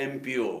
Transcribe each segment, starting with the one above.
MPO,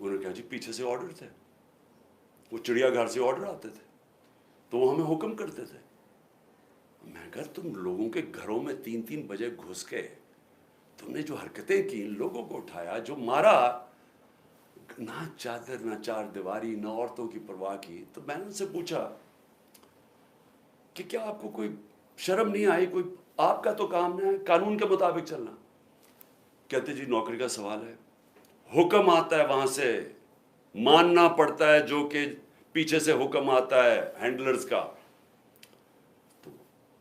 انہوں نے کہا جی پیچھے سے آرڈر تھے، وہ چڑیا گھر سے آرڈر آتے تھے تو وہ ہمیں حکم کرتے تھے۔ میں کہا تم لوگوں کے گھروں میں 3 بجے گھس کے تم نے جو حرکتیں کی، لوگوں کو اٹھایا، جو مارا، نہ چادر نہ چار دیواری نہ عورتوں کی پرواہ کی، تو میں نے ان سے پوچھا کہ کیا آپ کو کوئی شرم نہیں آئی؟ کوئی آپ کا تو کام ہے قانون کے مطابق چلنا۔ کہتے جی نوکری کا سوال ہے، حکم آتا ہے وہاں سے، ماننا پڑتا ہے جو کہ پیچھے سے حکم آتا ہے ہینڈلرز کا۔ تو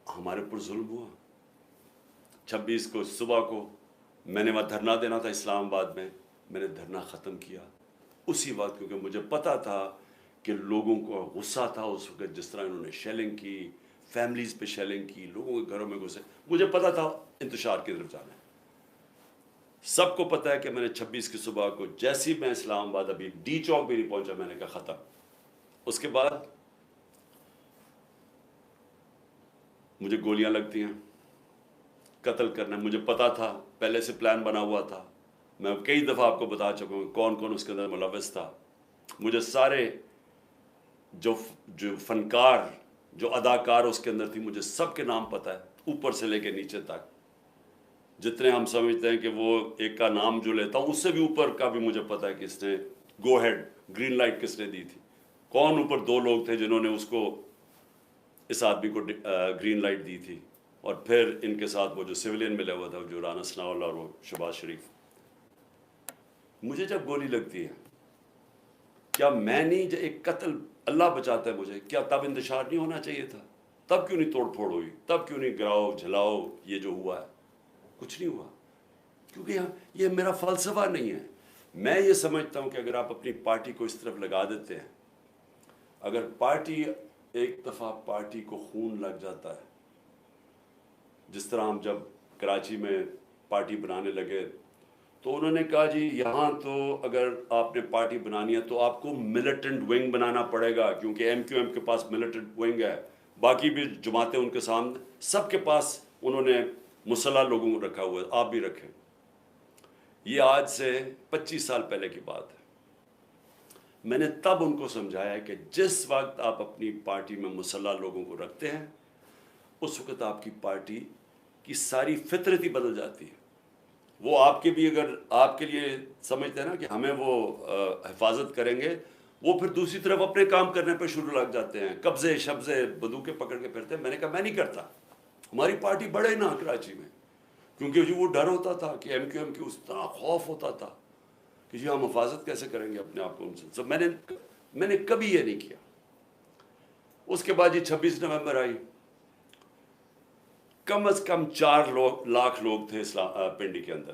ہمارے پر ظلم ہوا۔ 26 کو صبح کو میں نے وہاں دھرنا دینا تھا اسلام آباد میں نے دھرنا ختم کیا اسی وقت، کیونکہ مجھے پتا تھا کہ لوگوں کو غصہ تھا اس وقت، جس طرح انہوں نے شیلنگ کی، فیملیز پہ شیلنگ کی، لوگوں کے گھروں میں گھسے، مجھے پتا تھا انتشار کی طرف جانا ہے۔ سب کو پتا ہے کہ میں نے 26 کی صبح کو جیسی میں اسلام آباد ابھی ڈی چوک بھی نہیں پہنچا، میں نے کہا ختم۔ اس کے بعد مجھے گولیاں لگتی ہیں، قتل کرنا، مجھے پتا تھا، پہلے سے پلان بنا ہوا تھا۔ میں کئی دفعہ آپ کو بتا چکا ہوں کون کون اس کے اندر ملوث تھا۔ مجھے سارے جو فنکار، جو اداکار اس کے اندر تھی، مجھے سب کے نام پتہ ہے، اوپر سے لے کے نیچے تک۔ جتنے ہم سمجھتے ہیں کہ وہ ایک کا نام جو لیتا ہوں، اس سے بھی اوپر کا بھی مجھے پتا ہے کہ اس نے گو ہیڈ، گرین لائٹ کس نے دی تھی، کون اوپر 2 لوگ تھے جنہوں نے اس کو، اس آدمی کو گرین لائٹ دی تھی، اور پھر ان کے ساتھ وہ جو سویلین ملا ہوا تھا، جو رانا ثناء اللہ اور وہ شہباز شریف۔ مجھے جب گولی لگتی ہے، کیا میں نہیں، ایک قتل اللہ بچاتا ہے مجھے، کیا تب انتشار نہیں ہونا چاہیے تھا؟ تب کیوں نہیں توڑ پھوڑ ہوئی؟ تب کیوں نہیں گراؤ جھلاؤ یہ جو ہوا ہے؟ کچھ نہیں ہوا، کیونکہ یہ میرا فلسفہ نہیں ہے۔ میں یہ سمجھتا ہوں کہ اگر آپ اپنی پارٹی کو اس طرف لگا دیتے ہیں، اگر پارٹی ایک دفعہ پارٹی کو خون لگ جاتا ہے، جس طرح ہم جب کراچی میں پارٹی بنانے لگے تو انہوں نے کہا جی یہاں تو اگر آپ نے پارٹی بنانی ہے تو آپ کو ملیٹنٹ ونگ بنانا پڑے گا، کیونکہ ایم کے پاس ملیٹنٹ ونگ ہے، باقی بھی جماعتیں ان کے سامنے، سب کے پاس انہوں نے مسلح لوگوں کو رکھا ہوا ہے، آپ بھی رکھیں۔ یہ آج سے 25 سال پہلے کی بات ہے۔ میں نے تب ان کو سمجھایا کہ جس وقت آپ اپنی پارٹی میں مسلح لوگوں کو رکھتے ہیں، اس وقت آپ کی پارٹی کی ساری فطرت ہی بدل جاتی ہے۔ وہ آپ کے بھی اگر آپ کے لیے سمجھتے ہیں نا کہ ہمیں وہ حفاظت کریں گے، وہ پھر دوسری طرف اپنے کام کرنے پہ شروع لگ جاتے ہیں، قبضے شبضے بندوقیں پکڑ کے پھرتے ہیں۔ میں نے کہا میں نہیں کرتا، ہماری پارٹی بڑھے نا کراچی میں، کیونکہ جو وہ ڈر ہوتا تھا کہ ایم کی اس طرح خوف ہوتا تھا کہ جی ہم حفاظت کیسے کریں گے اپنے آپ کو ان سے۔ میں نے کبھی یہ نہیں کیا۔ اس کے بعد یہ 26 نومبر آئی، کم از کم 4 لاکھ لوگ تھے پنڈی کے اندر،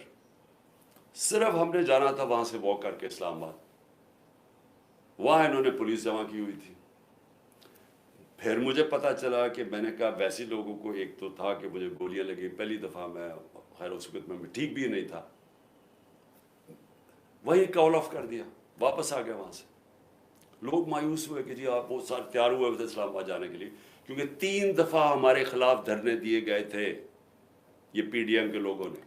صرف ہم نے جانا تھا وہاں سے واک کر کے اسلام آباد، وہاں انہوں نے پولیس جمع کی ہوئی تھی۔ پھر مجھے پتا چلا کہ میں نے کہا ویسے لوگوں کو، ایک تو تھا کہ مجھے گولیاں لگی پہلی دفعہ، میں خیر اس وقت میں ٹھیک بھی نہیں تھا، وہی کال آف کر دیا، واپس آ گیا وہاں سے۔ لوگ مایوس ہوئے کہ جی آپ بہت سارے تیار ہوئے تھے اسلام آباد جانے کے لیے، کیونکہ 3 دفعہ ہمارے خلاف دھرنے دیے گئے تھے یہ پی ڈی ایم کے لوگوں نے،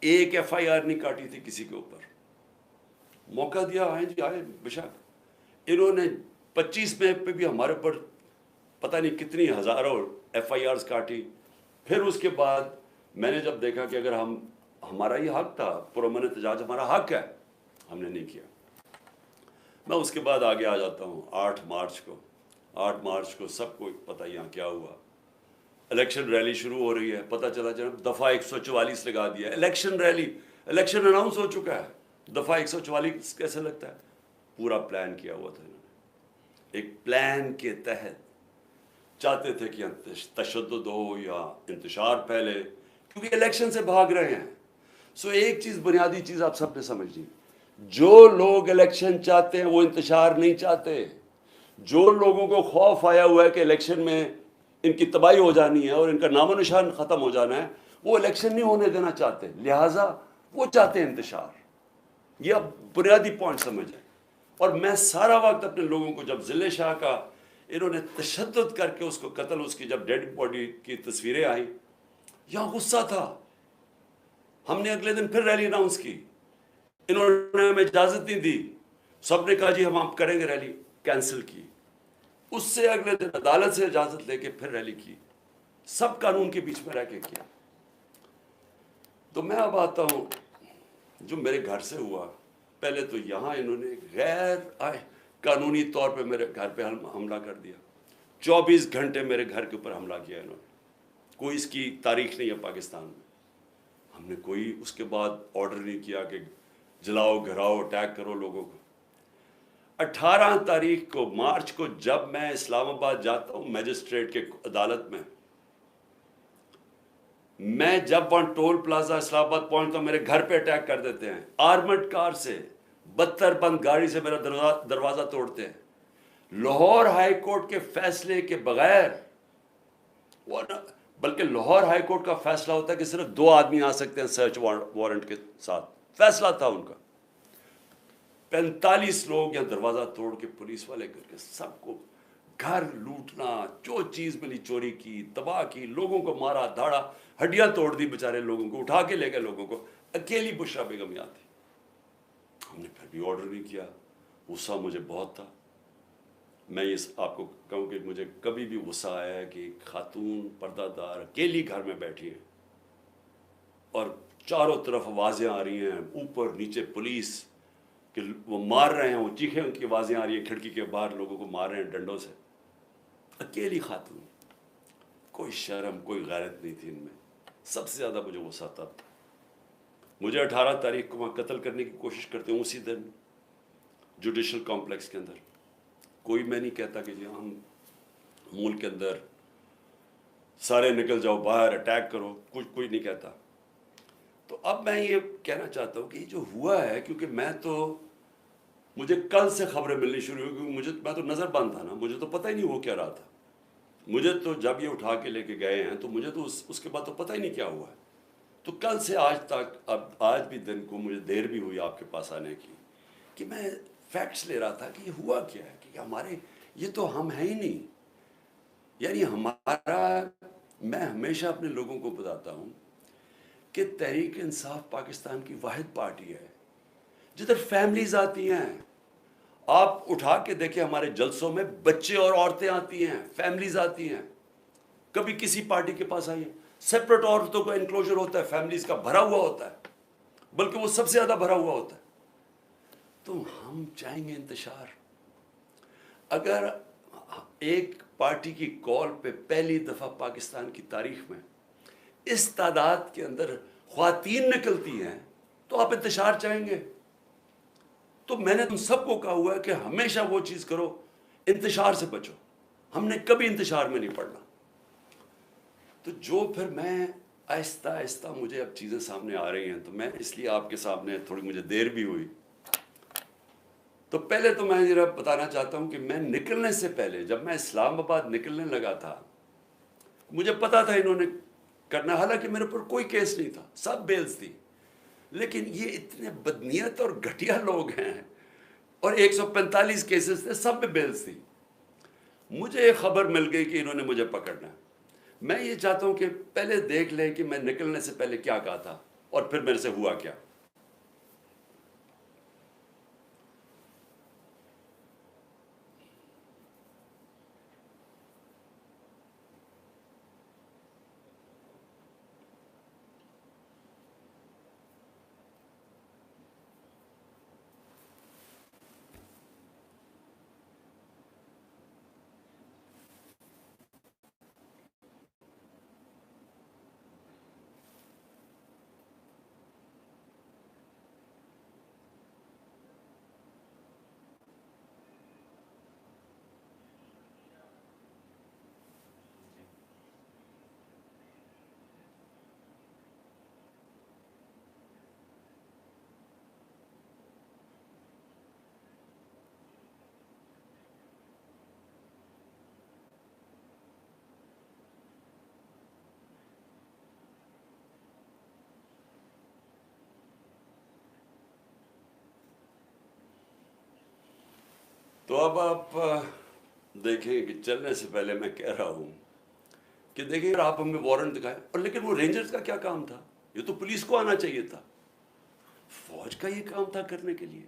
ایک ایف آئی آر نہیں کاٹی تھی کسی کے اوپر، موقع دیا آئیں جی آئے بشک۔ انہوں نے 25 میں پہ بھی ہمارے اوپر پتہ نہیں کتنی ہزاروں ایف آئی آرز کاٹی۔ پھر اس کے بعد میں نے جب دیکھا کہ اگر ہمارا یہ حق تھا، پرامن احتجاج ہمارا حق ہے، ہم نے نہیں کیا۔ میں اس کے بعد آگے آ جاتا ہوں 8 مارچ کو سب کو پتہ یہاں کیا ہوا۔ الیکشن ریلی شروع ہو رہی ہے، پتہ چلا جناب دفعہ 144 لگا دیا۔ الیکشن ریلی، الیکشن اناؤنس ہو چکا ہے، دفعہ 144 کیسے لگتا ہے؟ پورا پلان کیا ہوا تھا انہوں نے، ایک پلان کے تحت چاہتے تھے کہ تشدد ہو یا انتشار پھیلے، کیونکہ الیکشن سے بھاگ رہے ہیں۔ سو ایک چیز، بنیادی چیز آپ سب نے سمجھنی، جو لوگ الیکشن چاہتے ہیں وہ انتشار نہیں چاہتے۔ جو لوگوں کو خوف آیا ہوا ہے کہ الیکشن میں ان کی تباہی ہو جانی ہے اور ان کا نام و نشان ختم ہو جانا ہے، وہ الیکشن نہیں ہونے دینا چاہتے، لہٰذا وہ چاہتے ہیں انتشار۔ یہ اب بنیادی پوائنٹ سمجھیں۔ اور میں سارا وقت اپنے لوگوں کو، جب ضلع شاہ کا انہوں نے تشدد کر کے اس کو قتل، اس کی جب ڈیڈ باڈی کی تصویریں آئیں، یہاں غصہ تھا۔ ہم نے اگلے دن پھر ریلی اناؤنس کی، انہوں نے ہمیں اجازت نہیں دی سب نے کہا جی ہم کریں گے ریلی، کینسل کی. اس سے اگلے دن عدالت سے اجازت لے کے پھر ریلی کی، سب قانون کے بیچ میں رہ کے کیا. تو میں اب آتا ہوں جو میرے گھر سے ہوا. پہلے تو یہاں انہوں نے غیر قانونی طور پہ میرے گھر پہ حملہ کر دیا. 24 گھنٹے میرے گھر کے اوپر حملہ کیا انہوں نے. کوئی اس کی تاریخ نہیں ہے پاکستان میں. ہم نے کوئی اس کے بعد آرڈر نہیں کیا کہ جلاؤ گھراؤ اٹیک کرو لوگوں کو. 18 تاریخ کو مارچ کو جب میں اسلام آباد جاتا ہوں میجسٹریٹ کے عدالت میں جب وہاں ٹول پلازا اسلام آباد پہنچتا ہوں میرے گھر پہ اٹیک کر دیتے ہیں آرمڈ کار سے، 72 بند گاڑی سے میرا دروازہ توڑتے ہیں. لاہور ہائی کورٹ کے فیصلے کے بغیر، بلکہ لاہور ہائی کورٹ کا فیصلہ ہوتا ہے کہ صرف 2 آدمی آ سکتے ہیں سرچ وارنٹ کے ساتھ، فیصلہ تھا ان کا. 45 لوگ یہاں دروازہ توڑ کے پولیس والے کر کے سب کو گھر لوٹنا، جو چیز ملی چوری کی، تباہ کی، لوگوں کو مارا دھاڑا، ہڈیاں توڑ دی بیچارے لوگوں کو، اٹھا کے لے گئے لوگوں کو. اکیلی بشرا بیگم یہاں تھی. ہم نے پھر بھی آرڈر نہیں کیا. غصہ مجھے بہت تھا. میں یہ آپ کو کہوں کہ مجھے کبھی بھی غصہ آیا ہے کہ خاتون پردہ دار اکیلی گھر میں بیٹھی ہیں اور چاروں طرف آوازیں آ رہی ہیں، اوپر نیچے پولیس کہ وہ مار رہے ہیں، وہ چیخیں ان کی آوازیں آ رہی ہیں، کھڑکی کے باہر لوگوں کو مار رہے ہیں ڈنڈوں سے. اکیلی خاتون، کوئی شرم کوئی غیرت نہیں تھی ان میں. سب سے زیادہ مجھے غصہ تھا. مجھے 18 تاریخ کو وہاں قتل کرنے کی کوشش کرتے ہیں اسی دن جوڈیشل کمپلیکس کے اندر. کوئی میں نہیں کہتا کہ جی ہم ملک کے اندر سارے نکل جاؤ باہر اٹیک کرو، کوئی نہیں کہتا. تو اب میں یہ کہنا چاہتا ہوں کہ یہ جو ہوا ہے، کیونکہ مجھے کل سے خبریں ملنی شروع ہوئی، کیونکہ میں تو نظر بند تھا نا، مجھے تو پتہ ہی نہیں ہو کیا رہا تھا. مجھے تو جب یہ اٹھا کے لے کے گئے ہیں تو مجھے تو اس کے بعد تو پتہ ہی نہیں کیا ہوا ہے. تو کل سے آج تک، اب آج بھی دن کو مجھے دیر بھی ہوئی آپ کے پاس آنے کی، کہ میں فیکٹس لے رہا تھا کہ یہ ہوا کیا ہے، کہ ہمارے یہ تو ہم ہیں ہی نہیں. یعنی میں ہمیشہ اپنے لوگوں کو بتاتا ہوں کہ تحریک انصاف پاکستان کی واحد پارٹی ہے جدھر فیملیز آتی ہیں. آپ اٹھا کے دیکھیں ہمارے جلسوں میں بچے اور عورتیں آتی ہیں، فیملیز آتی ہیں. کبھی کسی پارٹی کے پاس آئی ہیں، سیپریٹ عورتوں کا انکلوجر ہوتا ہے، فیملیز کا بھرا ہوا ہوتا ہے، بلکہ وہ سب سے زیادہ بھرا ہوا ہوتا ہے. تو ہم چاہیں گے انتشار. اگر ایک پارٹی کی کال پہ پہلی دفعہ پاکستان کی تاریخ میں اس تعداد کے اندر خواتین نکلتی ہیں تو آپ انتشار چاہیں گے. تو میں نے تم سب کو کہا ہوا ہے کہ ہمیشہ وہ چیز کرو، انتشار سے بچو. ہم نے کبھی انتشار میں نہیں پڑنا. تو جو پھر میں آہستہ آہستہ مجھے اب چیزیں سامنے آ رہی ہیں، تو میں اس لیے آپ کے سامنے تھوڑی مجھے دیر بھی ہوئی. تو پہلے تو میں ذرا بتانا چاہتا ہوں کہ میں نکلنے سے پہلے، جب میں اسلام آباد نکلنے لگا تھا، مجھے پتا تھا انہوں نے کرنا، حالانکہ میرے پر کوئی کیس نہیں تھا، سب بیلز تھی. لیکن یہ اتنے بدنیت اور گھٹیا لوگ ہیں، اور 145 کیسز تھے، سب میں بیلز تھی. مجھے ایک خبر مل گئی کہ انہوں نے مجھے پکڑنا ہے. میں یہ چاہتا ہوں کہ پہلے دیکھ لیں کہ میں نکلنے سے پہلے کیا کہا تھا اور پھر میرے سے ہوا کیا. تو اب آپ دیکھیں کہ چلنے سے پہلے میں کہہ رہا ہوں کہ دیکھیں اگر آپ ہمیں وارنٹ دکھائیں، اور لیکن وہ رینجرز کا کیا کام تھا؟ یہ تو پولیس کو آنا چاہیے تھا، فوج کا یہ کام تھا کرنے کے لیے.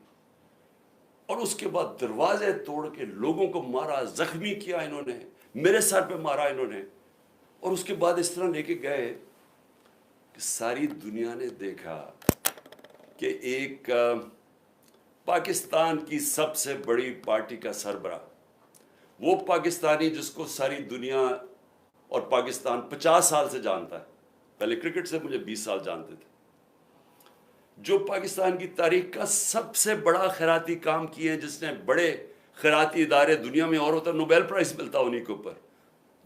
اور اس کے بعد دروازے توڑ کے لوگوں کو مارا، زخمی کیا انہوں نے، میرے سر پہ مارا انہوں نے، اور اس کے بعد اس طرح لے کے گئے کہ ساری دنیا نے دیکھا کہ ایک پاکستان کی سب سے بڑی پارٹی کا سربراہ، وہ پاکستانی جس کو ساری دنیا اور پاکستان 50 سال سے جانتا ہے، پہلے کرکٹ سے مجھے 20 سال جانتے تھے، جو پاکستان کی تاریخ کا سب سے بڑا خیراتی کام کیے ہیں، جس نے بڑے خیراتی ادارے دنیا میں اور ہوتا ہے، نوبیل پرائز ملتا انہی کے اوپر،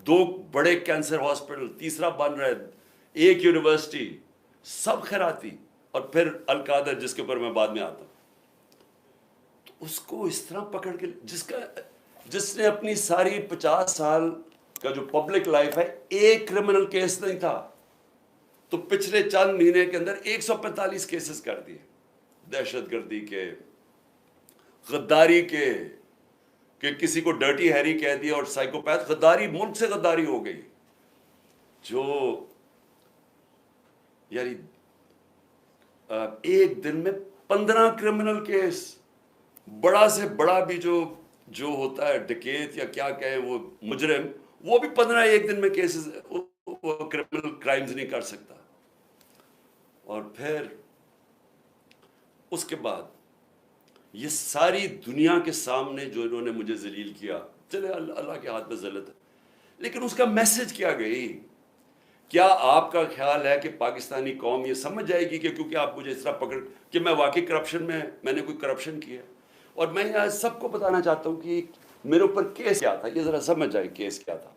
2 بڑے کینسر ہاسپٹل، تیسرا بن رہا ہے، 1 یونیورسٹی، سب خیراتی، اور پھر القادر جس کے اوپر میں بعد میں آتا ہوں، اس کو اس طرح پکڑ کے، جس نے اپنی ساری 50 سال کا جو پبلک لائف ہے ایک کرمنل کیس نہیں تھا، تو پچھلے چند مہینے کے اندر 145 کیسز کر دیے، دہشت گردی کے، غداری کے، کہ کسی کو ڈرٹی ہیری کہہ دیا، اور سائیکوپیتھ غداری، ملک سے غداری ہو گئی، جو یعنی ایک دن میں 15 کرمنل کیس، بڑا سے بڑا بھی جو ہوتا ہے ڈکیت یا کیا کہیں وہ مجرم، وہ بھی 15 ایک دن میں کیسز، وہ کرمنل کرائمز نہیں کر سکتا۔ اور پھر اس کے بعد یہ ساری دنیا کے سامنے جو انہوں نے مجھے ذلیل کیا، چلے اللہ کے ہاتھ میں ذلت ہے، لیکن اس کا میسج کیا گئی؟ کیا آپ کا خیال ہے کہ پاکستانی قوم یہ سمجھ جائے گی کہ کیونکہ آپ مجھے اس طرح پکڑ کہ میں واقعی کرپشن میں نے کوئی کرپشن کیا؟ اور میں یہاں سب کو بتانا چاہتا ہوں کہ میرے اوپر کیس کیا تھا، یہ ذرا سمجھ جائے کیس کیا تھا۔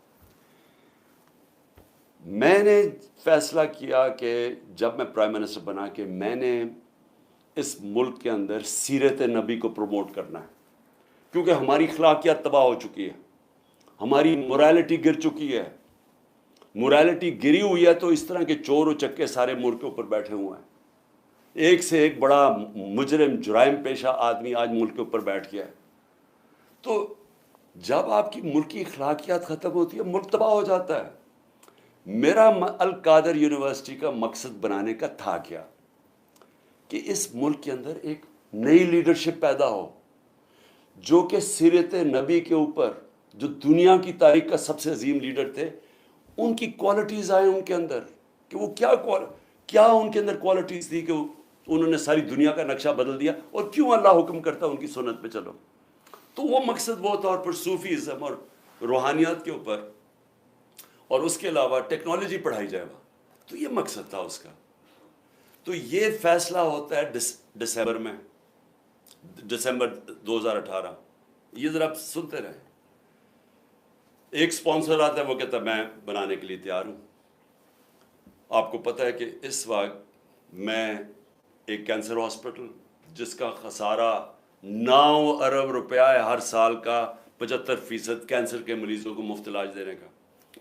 میں نے فیصلہ کیا کہ جب میں پرائم منسٹر بنا کہ میں نے اس ملک کے اندر سیرت نبی کو پروموٹ کرنا ہے، کیونکہ ہماری اخلاقیات تباہ ہو چکی ہے، ہماری موریلٹی گر چکی ہے، موریلٹی گری ہوئی ہے تو اس طرح کے چور و چکے سارے ملک کے اوپر بیٹھے ہوئے ہیں، ایک سے ایک بڑا مجرم جرائم پیشہ آدمی آج ملک کے اوپر بیٹھ گیا ہے۔ تو جب آپ کی ملکی اخلاقیات ختم ہوتی ہے، ملک تباہ ہو جاتا ہے۔ میرا القادر یونیورسٹی کا مقصد بنانے کا تھا کیا کہ اس ملک کے اندر ایک نئی لیڈرشپ پیدا ہو، جو کہ سیرت نبی کے اوپر، جو دنیا کی تاریخ کا سب سے عظیم لیڈر تھے، ان کی کوالٹیز آئیں ان کے اندر، کہ وہ کیا ان کے اندر کوالٹیز تھی کہ انہوں نے ساری دنیا کا نقشہ بدل دیا، اور کیوں اللہ حکم کرتا ان کی سنت پہ چلو۔ تو وہ مقصد وہ تھا، اور پھر صوفیزم اور روحانیات کے اوپر، اور اس کے علاوہ ٹیکنالوجی پڑھائی جائے وہاں، تو یہ مقصد تھا اس کا۔ تو یہ فیصلہ ہوتا ہے دسمبر 2018، یہ ذرا آپ سنتے رہیں۔ ایک سپانسر آتا ہے، وہ کہتا ہے میں بنانے کے لیے تیار ہوں۔ آپ کو پتہ ہے کہ اس وقت میں ایک کینسر ہاسپٹل جس کا خسارہ 9 ارب روپیہ ہے ہر سال کا، 75% کینسر کے مریضوں کو مفت علاج دینے کا،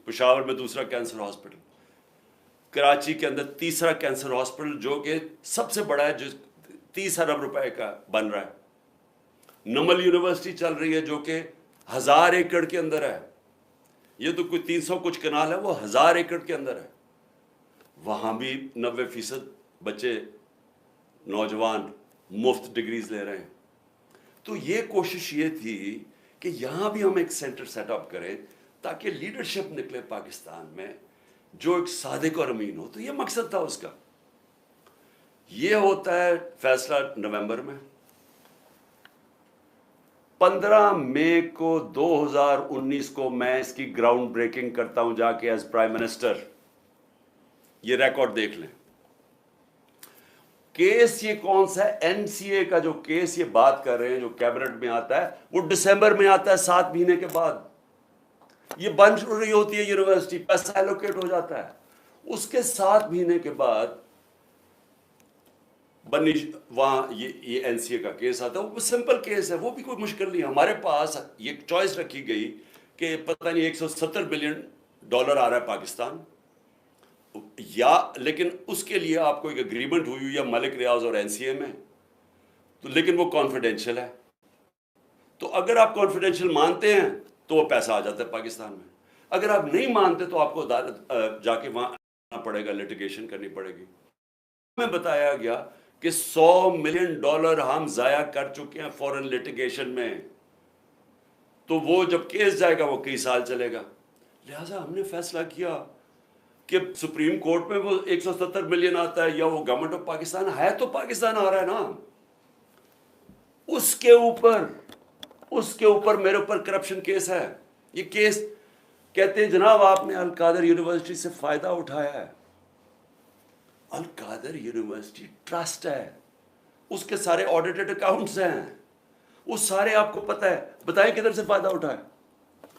پشاور میں دوسرا کینسر ہاسپٹل، کراچی کے اندر تیسرا کینسر ہاسپٹل جو کہ سب سے بڑا ہے، جو 30 ارب روپے کا بن رہا ہے۔ نمل یونیورسٹی چل رہی ہے جو کہ 1000 ایکڑ کے اندر ہے، یہ تو کوئی 300 کچھ کنال ہے، وہ 1000 ایکڑ کے اندر ہے، وہاں بھی 90% بچے نوجوان مفت ڈگریز لے رہے ہیں۔ تو یہ کوشش یہ تھی کہ یہاں بھی ہم ایک سینٹر سیٹ اپ کریں تاکہ لیڈرشپ نکلے پاکستان میں جو ایک صادق اور امین ہو۔ تو یہ مقصد تھا اس کا۔ یہ ہوتا ہے فیصلہ نومبر میں۔ 15 مئی کو 2019 کو میں اس کی گراؤنڈ بریکنگ کرتا ہوں جا کے ایز پرائم منسٹر۔ یہ ریکارڈ دیکھ لیں۔ کیس یہ کون سا ہے؟ این سی اے کا جو کیس یہ بات کر رہے ہیں جو کیبنٹ میں آتا ہے، وہ دسمبر میں آتا ہے، 7 مہینے کے بعد۔ یہ بن رہی ہوتی ہے یونیورسٹی، پیسہ ایلوکیٹ ہو جاتا ہے، اس کے 7 مہینے کے بعد وہاں یہ این سی اے کا کیس آتا ہے۔ وہ سمپل کیس ہے، وہ بھی کوئی مشکل نہیں ہے۔ ہمارے پاس یہ چوائس رکھی گئی کہ پتہ نہیں $170 بلین آ رہا ہے پاکستان، لیکن اس کے لیے آپ کو ایک اگریمنٹ ہوئی ہے ملک ریاض اور این سی اے میں، تو لیکن وہ کانفیڈینشیل ہے۔ تو اگر آپ کانفیڈینشیل مانتے ہیں تو وہ پیسہ آ جاتا ہے پاکستان میں، اگر آپ نہیں مانتے تو آپ کو عدالت جا کے وہاں آنا پڑے گا، لیٹیگیشن کرنی پڑے گی۔ ہمیں بتایا گیا کہ $100 ملین ہم ضائع کر چکے ہیں فورن لٹیگیشن میں، تو وہ جب کیس جائے گا وہ کئی سال چلے گا. لہٰذا ہم نے فیصلہ کیا کہ سپریم کورٹ میں وہ 170 ملین آتا ہے، یا وہ گورنمنٹ آف پاکستان ہے تو پاکستان آ رہا ہے نا، اس کے اوپر میرے اوپر کرپشن کیس ہے. یہ کیس کہتے ہیں جناب آپ نے القادر یونیورسٹی سے فائدہ اٹھایا ہے. القادر یونیورسٹی ٹرسٹ ہے، اس کے سارے آڈیٹڈ اکاؤنٹس ہیں، وہ سارے آپ کو پتہ ہے. بتائیں کدھر سے فائدہ اٹھایا؟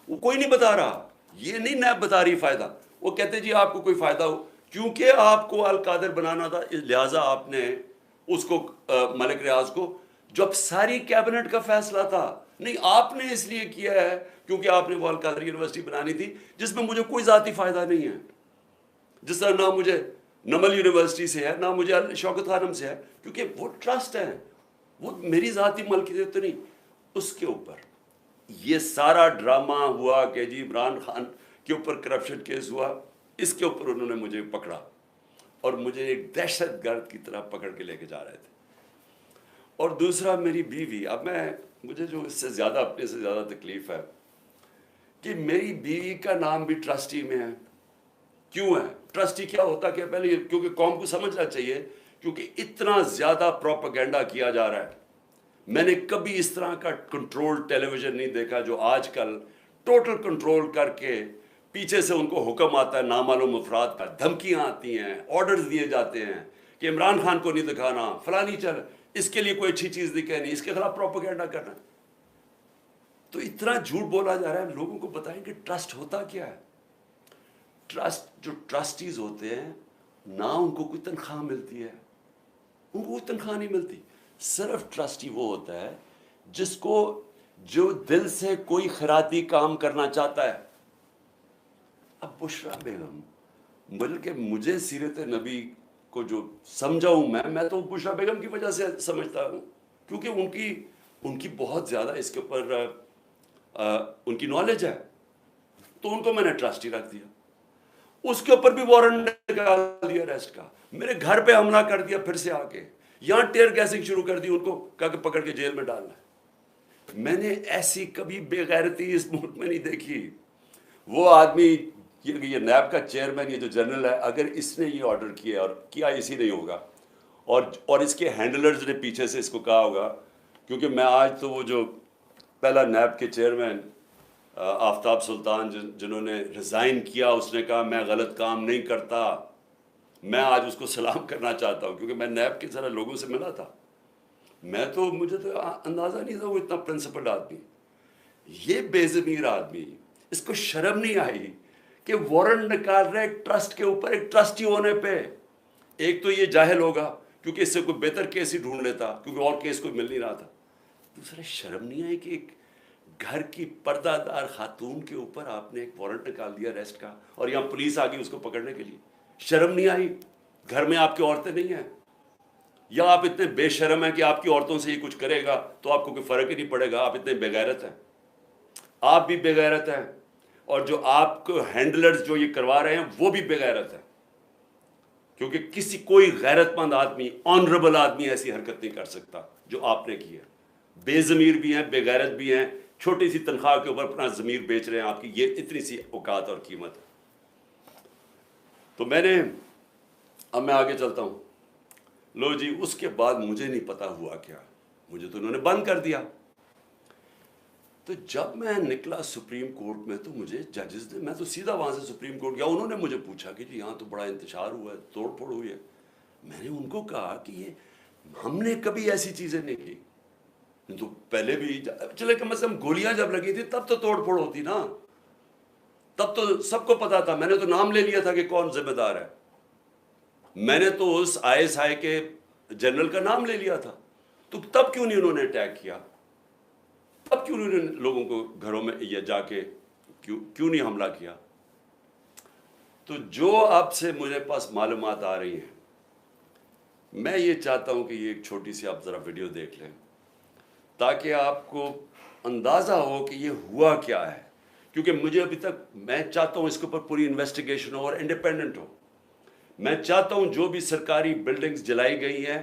وہ کوئی نہیں بتا رہا. یہ نہیں نیب بتا رہی فائدہ. وہ کہتے جی آپ کو کوئی فائدہ ہو، کیونکہ آپ کو القادر بنانا تھا لہٰذا آپ نے اس کو ملک ریاض کو، جب ساری کیبنٹ کا فیصلہ تھا. نہیں، آپ نے اس لیے کیا ہے کیونکہ آپ نے وہ القادر یونیورسٹی بنانی تھی جس میں مجھے کوئی ذاتی فائدہ نہیں ہے، جس طرح نہ مجھے نمل یونیورسٹی سے ہے، نہ مجھے شوکت خانم سے ہے، کیونکہ وہ ٹرسٹ ہے، وہ میری ذاتی ملکیت تو نہیں. اس کے اوپر یہ سارا ڈرامہ ہوا کہ جی عمران خان کے اوپر کرپشن کیس ہوا، اس کے اوپر انہوں نے مجھے پکڑا اور مجھے ایک دہشت گرد کی طرح پکڑ کے لے کے جا رہے تھے. اور دوسرا میری بیوی، اب مجھے جو اس سے زیادہ اپنے سے زیادہ تکلیف ہے کہ میری بیوی کا نام بھی ٹرسٹی میں ہے. کیوں ہے؟ ٹرسٹی کیا ہوتا کہ پہلے کیونکہ قوم کو سمجھنا چاہیے، کیونکہ اتنا زیادہ پروپیگنڈا کیا جا رہا ہے. میں نے کبھی اس طرح کا کنٹرول ٹیلی ویژن نہیں دیکھا جو آج کل ٹوٹل کنٹرول کر کے پیچھے سے ان کو حکم آتا ہے نامعلوم افراد کا، دھمکیاں آتی ہیں، آرڈرز دیے جاتے ہیں کہ عمران خان کو نہیں دکھانا، فلانی چل، اس کے لیے کوئی اچھی چیز نہیں کہنی، اس کے خلاف پروپیگنڈا کرنا. تو اتنا جھوٹ بولا جا رہا ہے. لوگوں کو بتائیں کہ ٹرسٹ ہوتا کیا ہے. ٹرسٹ، جو ٹرسٹیز ہوتے ہیں نہ ان کو کوئی تنخواہ ملتی ہے، ان کو کوئی تنخواہ نہیں ملتی. صرف ٹرسٹی وہ ہوتا ہے جس کو جو دل سے کوئی خیراتی کام کرنا چاہتا ہے. اب بشرا بیگم، بلکہ مجھے سیرت نبی کو جو سمجھا ہوں میں تو بشرا بیگم کی وجہ سے سمجھتا ہوں، کیونکہ ان کی بہت زیادہ اس کے اوپر ان کی نالج ہے، تو ان کو میں نے ٹرسٹی رکھ دیا. اس کے اوپر بھی وارنٹ نکال دیا اریسٹ کا، میرے گھر پہ حملہ کر دیا، پھر سے آ کے یہاں ٹیئر گیسنگ شروع کر دی، ان کو کہا کہ پکڑ کے جیل میں ڈالنا ہے. میں نے ایسی کبھی بے غیرتی اس ملک میں نہیں دیکھی. وہ آدمی یہ نیب کا چیئرمین، یہ جو جنرل ہے، اگر اس نے یہ آرڈر کیا اور کیا اسی نہیں ہوگا، اور اس کے ہینڈلرز نے پیچھے سے اس کو کہا ہوگا، کیونکہ میں آج تو وہ جو پہلا نیب کے چیئرمین آفتاب سلطان جنہوں نے ریزائن کیا، اس نے کہا میں غلط کام نہیں کرتا. میں آج اس کو سلام کرنا چاہتا ہوں کیونکہ میں نیب کے ذرا لوگوں سے ملا تھا. مجھے تو اندازہ نہیں تھا وہ اتنا پرنسپل آدمی، یہ بے ضمیر آدمی، اس کو شرم نہیں آئی کہ وارنٹ نکال رہے ٹرسٹ کے اوپر، ایک ٹرسٹی ہونے پہ. ایک تو یہ جاہل ہوگا کیونکہ اس سے کوئی بہتر کیس ہی ڈھونڈ لیتا کیونکہ اور کیس کوئی مل نہیں رہا تھا. دوسرے شرم نہیں آئی کہ ایک گھر کی پردہ دار خاتون کے اوپر آپ نے ایک وارنٹ نکال دیا اریسٹ کا، اور یہاں پولیس آ گئی اس کو پکڑنے کے لیے. شرم نہیں آئی؟ گھر میں آپ کی عورتیں نہیں ہیں، یا آپ اتنے بے شرم ہیں کہ آپ کی عورتوں سے یہ کچھ کرے گا تو آپ کو کوئی فرق ہی نہیں پڑے گا؟ آپ اتنے بے غیرت ہیں. آپ بھی بے غیرت ہیں، اور جو آپ کو ہینڈلرز جو یہ کروا رہے ہیں وہ بھی بے غیرت ہیں، کیونکہ کوئی غیرت مند آدمی، آنریبل آدمی ایسی حرکت نہیں کر سکتا جو آپ نے کی ہے. بے ضمیر بھی ہیں، بے غیرت بھی ہیں، چھوٹی سی تنخواہ کے اوپر اپنا ضمیر بیچ رہے ہیں آپ کی. یہ اتنی سی اوقات اور قیمت ہے. تو اب میں آگے چلتا ہوں. لو جی، اس کے بعد مجھے نہیں پتا ہوا کیا، مجھے تو انہوں نے بند کر دیا. تو جب میں نکلا سپریم کورٹ میں تو مجھے ججز نے، میں تو سیدھا وہاں سے سپریم کورٹ گیا، انہوں نے مجھے پوچھا کہ جی یہاں تو بڑا انتشار ہوا ہے، توڑ پھوڑ ہوئی ہے. میں نے ان کو کہا کہ یہ ہم نے کبھی ایسی چیزیں نہیں کی. تو پہلے بھی چلے کم از کم گولیاں جب لگی تھی تب تو توڑ پھوڑ ہوتی نا، تب تو سب کو پتا تھا. میں نے تو نام لے لیا تھا کہ کون ذمہ دار ہے. میں نے تو اس ISI کے جنرل کا نام لے لیا تھا. تو تب کیوں نہیں انہوں نے اٹیک کیا؟ تب کیوں انہوں نے لوگوں کو گھروں میں یہ جا کے کیوں نہیں حملہ کیا؟ تو جو اب سے مجھے پاس معلومات آ رہی ہیں، میں یہ چاہتا ہوں کہ یہ ایک چھوٹی سی آپ ذرا ویڈیو دیکھ لیں تاکہ آپ کو اندازہ ہو کہ یہ ہوا کیا ہے. کیونکہ مجھے ابھی تک، میں چاہتا ہوں اس کے اوپر پوری انویسٹیگیشن ہو اور انڈیپینڈنٹ ہو. میں چاہتا ہوں جو بھی سرکاری بلڈنگز جلائی گئی ہیں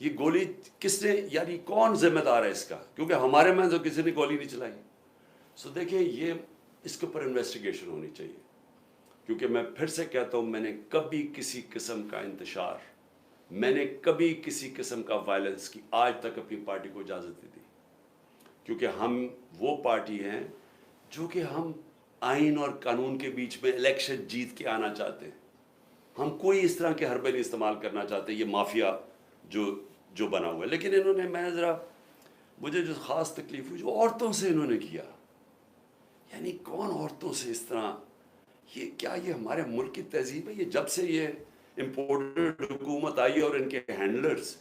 یہ گولی کس نے، یعنی کون ذمہ دار ہے اس کا؟ کیونکہ ہمارے میں تو کسی نے گولی نہیں چلائی. سو دیکھیں یہ اس کے اوپر انویسٹیگیشن ہونی چاہیے، کیونکہ میں پھر سے کہتا ہوں میں نے کبھی کسی قسم کا انتشار، میں نے کبھی کسی قسم کا وائلنس کی آج تک اپنی پارٹی کو اجازت نہیں دی، کیونکہ ہم وہ پارٹی ہیں جو کہ ہم آئین اور قانون کے بیچ میں الیکشن جیت کے آنا چاہتے ہیں. ہم کوئی اس طرح کے حربے نہیں استعمال کرنا چاہتے، یہ مافیا جو بنا ہوا ہے. لیکن انہوں نے، میں ذرا، مجھے جو خاص تکلیف ہوئی جو عورتوں سے انہوں نے کیا، یعنی کون عورتوں سے اس طرح، یہ کیا یہ ہمارے ملک کی تہذیب ہے؟ یہ جب سے یہ امپورٹڈ حکومت آئی اور ان کے ہینڈلرز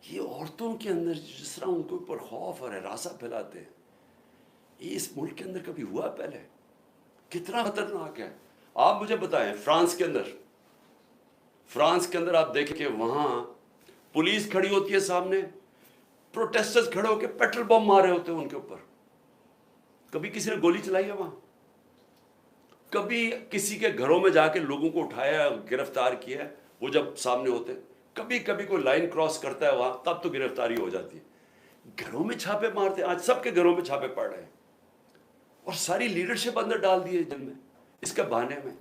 یہ عورتوں کے اندر جس طرح ان کے اوپر خوف اور ہراسہ پھیلاتے ہیں، یہ اس ملک کے اندر کبھی ہوا پہلے؟ کتنا خطرناک ہے. آپ مجھے بتائیں فرانس کے اندر آپ دیکھیں کہ وہاں پولیس کھڑی ہوتی ہے سامنے، پروٹیسٹرز کھڑے ہو کے پیٹرول بم مار رہے ہوتے ہیں ان کے اوپر. کبھی کسی نے گولی چلائی ہے وہاں؟ کبھی کسی کے گھروں میں جا کے لوگوں کو اٹھایا، گرفتار کیا ہے؟ وہ جب سامنے ہوتے، کبھی کوئی لائن کراس کرتا ہے وہاں، تب تو گرفتاری ہو جاتی ہے. گھروں میں چھاپے مارتے ہیں، آج سب کے گھروں میں چھاپے پڑ رہے ہیں، اور ساری لیڈرشپ اندر ڈال دی ہے جیل میں اس کے بہانے میں.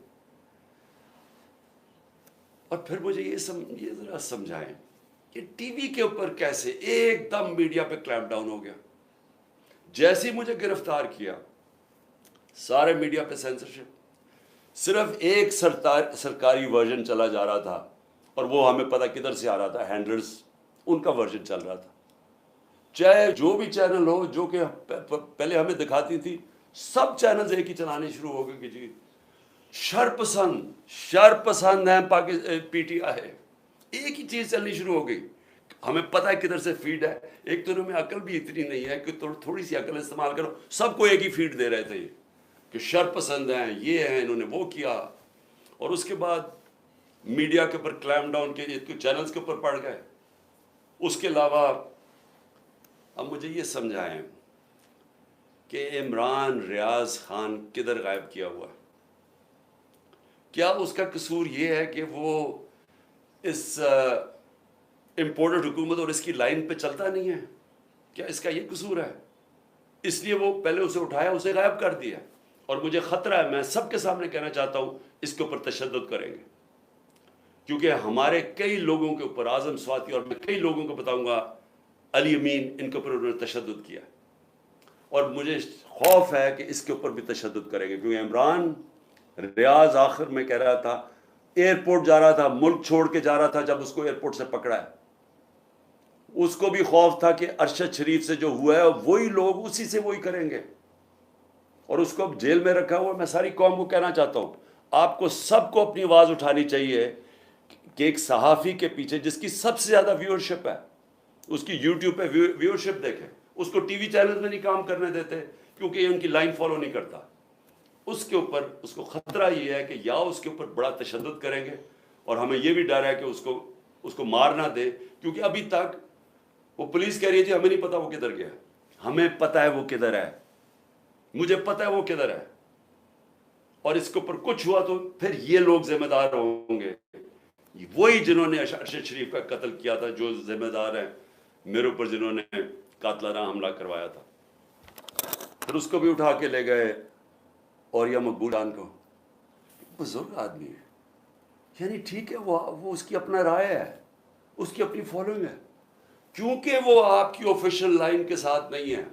اور پھر مجھے یہ ذرا سمجھائیں کہ ٹی وی کے اوپر کیسے ایک دم میڈیا پہ کلیمپ ڈاؤن ہو گیا. جیسے ہی مجھے گرفتار کیا سارے میڈیا پہ سینسرشپ، صرف ایک سرکاری ورژن چلا جا رہا تھا، اور وہ ہمیں پتہ کدھر سے آ رہا تھا، ہینڈلرز ان کا ورژن چل رہا تھا. چاہے جو بھی چینل ہو جو کہ پہلے ہمیں دکھاتی تھی، سب چینلز ایک ہی چلانے شروع ہو گئے کہ جی شر پسند ہیں پی ٹی آئی ہے. ایک ہی چیز چلنی شروع ہو گئی. ہمیں پتہ ہے کدھر سے فیڈ ہے. ایک تو انہوں میں عقل بھی اتنی نہیں ہے کہ تھوڑی سی عقل استعمال کرو، سب کو ایک ہی فیڈ دے رہے تھے یہ کہ شر پسند ہیں، یہ ہیں، انہوں نے وہ کیا. اور اس کے بعد میڈیا کے اوپر کلیمپ ڈاؤن کے چینلز کے اوپر پڑ گئے. اس کے علاوہ اب مجھے یہ سمجھائیں کہ عمران ریاض خان کدھر غائب کیا ہوا ہے؟ کیا اس کا قصور یہ ہے کہ وہ اس امپورٹڈ حکومت اور اس کی لائن پہ چلتا نہیں ہے؟ کیا اس کا یہ قصور ہے؟ اس لیے وہ پہلے اسے اٹھایا، اسے غائب کر دیا. اور مجھے خطرہ ہے، میں سب کے سامنے کہنا چاہتا ہوں اس کے اوپر تشدد کریں گے، کیونکہ ہمارے کئی لوگوں کے اوپر، اعظم سواتی اور میں کئی لوگوں کو بتاؤں گا، علی امین، ان کے اوپر انہوں نے تشدد کیا. اور مجھے خوف ہے کہ اس کے اوپر بھی تشدد کریں گے، کیونکہ عمران ریاض آخر میں کہہ رہا تھا، ایئرپورٹ جا رہا تھا، ملک چھوڑ کے جا رہا تھا، جب اس کو ایئرپورٹ سے پکڑا ہے اس کو بھی خوف تھا کہ ارشد شریف سے جو ہوا ہے وہی لوگ اسی سے وہی کریں گے، اور اس کو اب جیل میں رکھا ہوا. میں ساری قوم کو کہنا چاہتا ہوں، آپ کو سب کو اپنی آواز اٹھانی چاہیے کہ ایک صحافی کے پیچھے جس کی سب سے زیادہ ویورشپ ہے، اس کی یوٹیوب پہ ویورشپ دیکھیں، اس کو ٹی وی چینل میں نہیں کام کرنے دیتے کیونکہ یہ ان کی لائن فالو نہیں کرتا. اس کے اوپر اس کو خطرہ یہ ہے کہ یا اس کے اوپر بڑا تشدد کریں گے، اور ہمیں یہ بھی ڈر ہے کہ اس کو مار نہ دے، کیونکہ ابھی تک وہ پولیس کہہ رہی ہے جی ہمیں نہیں پتا وہ کدھر گیا. ہمیں پتہ ہے وہ کدھر ہے، مجھے پتہ ہے وہ کدھر ہے. اور اس کے اوپر کچھ ہوا تو پھر یہ لوگ ذمہ دار ہوں گے، وہی جنہوں نے ارشد شریف کا قتل کیا تھا، جو ذمہ دار ہیں میرے اوپر، جنہوں نے قاتلانہ حملہ کروایا تھا. پھر اس کو بھی اٹھا کے لے گئے، اور یا مقبول خان کو. بزرگ آدمی ہے، یعنی ٹھیک ہے وہ اس کی اپنا رائے ہے، اس کی اپنی فالوئنگ ہے، کیونکہ وہ آپ کی آفیشیل لائن کے ساتھ نہیں ہے،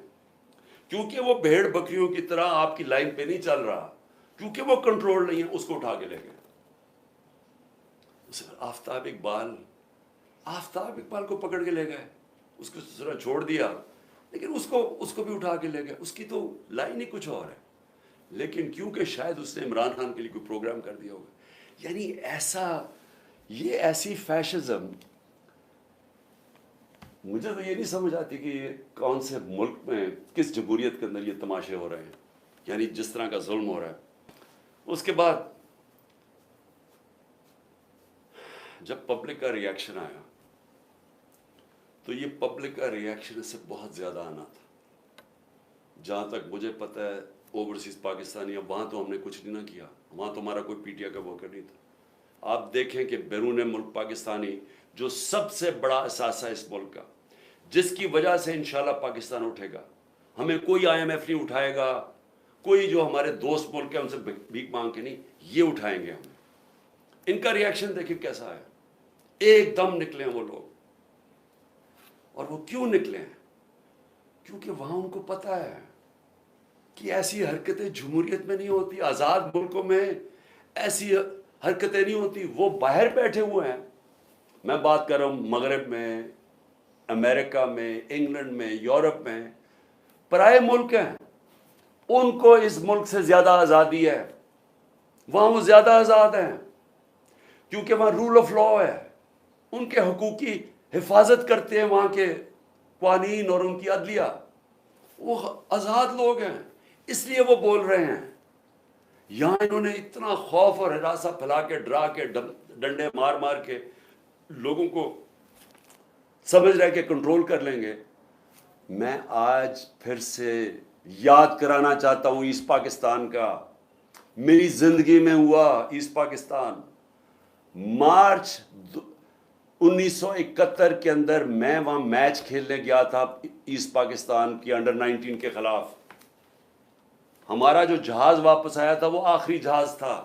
کیونکہ وہ بھیڑ بکریوں کی طرح آپ کی لائن پہ نہیں چل رہا، کیونکہ وہ کنٹرول نہیں ہے، اس کو اٹھا کے لے گئے. آفتاب اقبال کو پکڑ کے لے گئے، اس کو ذرا چھوڑ دیا، لیکن اس کو بھی اٹھا کے لے گئے. اس کی تو لائن ہی کچھ اور ہے، لیکن کیونکہ شاید اس نے عمران خان کے لیے کوئی پروگرام کر دیا ہوگا. یعنی یہ ایسی فیشزم، مجھے تو یہ نہیں سمجھ آتی کہ یہ کون سے ملک میں، کس جمہوریت کے اندر یہ تماشے ہو رہے ہیں، یعنی جس طرح کا ظلم ہو رہا ہے. اس کے بعد جب پبلک کا ریاکشن آیا تو یہ پبلک کا ریاکشن سے بہت زیادہ آنا تھا. جہاں تک مجھے پتہ ہے اوورسیز پاکستانی، وہاں تو ہم نے کچھ نہیں نہ کیا، وہاں تو ہمارا کوئی پی ٹی آئی کا موقع نہیں تھا. آپ دیکھیں کہ بیرون ملک پاکستانی جو سب سے بڑا اثاثہ اس ملک کا، جس کی وجہ سے انشاءاللہ پاکستان اٹھے گا. ہمیں کوئی IMF نہیں اٹھائے گا، کوئی جو ہمارے دوست ملک ہیں ان سے بھیک مانگ کے نہیں، یہ اٹھائیں گے ہمیں. ان کا ریاکشن دیکھیں کیسا ہے. ایک دم نکلے ہیں وہ لوگ. اور وہ کیوں نکلے ہیں؟ کیونکہ وہاں ان کو پتہ ہے کہ ایسی حرکتیں جمہوریت میں نہیں ہوتی، آزاد ملکوں میں ایسی حرکتیں نہیں ہوتی. وہ باہر بیٹھے ہوئے ہیں. میں بات کر رہا ہوں مغرب میں، امریکہ میں، انگلینڈ میں، یورپ میں، پرائے ملک ہیں. ان کو اس ملک سے زیادہ آزادی ہے. وہاں وہ زیادہ آزاد ہیں کیونکہ وہاں رول آف لا ہے. ان کے حقوق کی حفاظت کرتے ہیں وہاں کے قوانین اور ان کی عدلیہ. وہ آزاد لوگ ہیں، اس لیے وہ بول رہے ہیں. یہاں انہوں نے اتنا خوف اور ہراساں پھیلا کے، ڈرا کے، ڈنڈے مار مار کے لوگوں کو سمجھ رہے کہ کنٹرول کر لیں گے. میں آج پھر سے یاد کرانا چاہتا ہوں ایسٹ پاکستان کا. میری زندگی میں ہوا ایسٹ پاکستان. مارچ 1971 کے اندر میں وہاں میچ کھیلنے گیا تھا ایسٹ پاکستان کی انڈر-19 کے خلاف. ہمارا جو جہاز واپس آیا تھا وہ آخری جہاز تھا.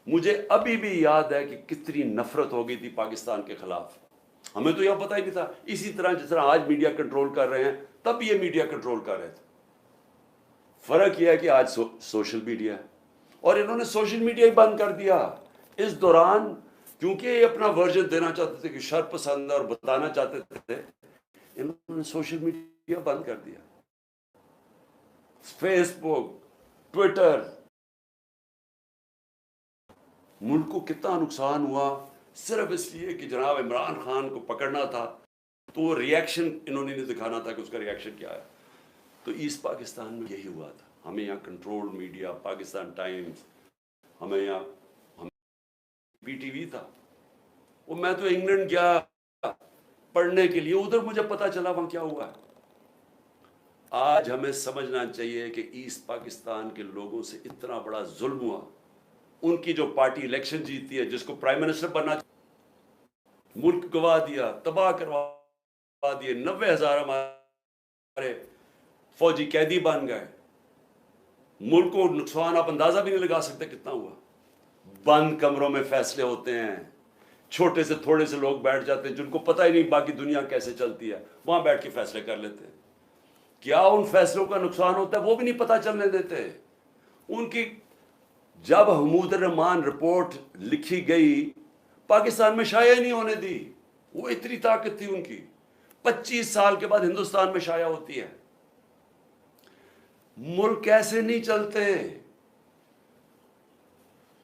مجھے ابھی بھی یاد ہے کہ کتنی نفرت ہو گئی تھی پاکستان کے خلاف. ہمیں تو یہ پتہ ہی نہیں تھا. اسی طرح جس طرح آج میڈیا کنٹرول کر رہے ہیں تب یہ میڈیا کنٹرول کر رہے تھے. فرق یہ ہے کہ آج سوشل میڈیا ہے اور انہوں نے سوشل میڈیا ہی بند کر دیا. اس دوران کیونکہ یہ اپنا ورژن دینا چاہتے تھے کہ شر پسند اور بتانا چاہتے تھے، انہوں نے سوشل میڈیا بند کر دیا. فیس بک، ٹویٹر. ملک کو کتنا نقصان ہوا صرف اس لیے کہ جناب عمران خان کو پکڑنا تھا تو ریاکشن انہوں نے دکھانا تھا کہ اس کا ریاکشن کیا ہے. تو ایسٹ پاکستان میں یہی ہوا تھا. ہمیں یہاں کنٹرول میڈیا، پاکستان ٹائمز، ہمیں یہاں PTV تھا. وہ میں تو انگلینڈ گیا پڑھنے کے لیے، ادھر مجھے پتا چلا وہاں کیا ہوا ہے. آج ہمیں سمجھنا چاہیے کہ ایسٹ پاکستان کے لوگوں سے اتنا بڑا ظلم ہوا. ان کی جو پارٹی الیکشن جیتی ہے، جس کو پرائم منسٹر بننا، ملک گوا دیا، تباہ کروا دیے. 90,000 ہمارے فوجی قیدی بن گئے. ملک کو نقصان آپ اندازہ بھی نہیں لگا سکتے کتنا ہوا. بند کمروں میں فیصلے ہوتے ہیں. چھوٹے سے تھوڑے سے لوگ بیٹھ جاتے ہیں جن کو پتہ ہی نہیں باقی دنیا کیسے چلتی ہے، وہاں بیٹھ کے فیصلے کر لیتے ہیں. کیا ان فیصلوں کا نقصان ہوتا ہے وہ بھی نہیں پتہ چلنے دیتے. ان کی جب حمود الرحمان رپورٹ لکھی گئی پاکستان میں شائع نہیں ہونے دی. وہ اتنی طاقت تھی ان کی. 25 سال کے بعد ہندوستان میں شائع ہوتی ہے. ملک ایسے نہیں چلتے.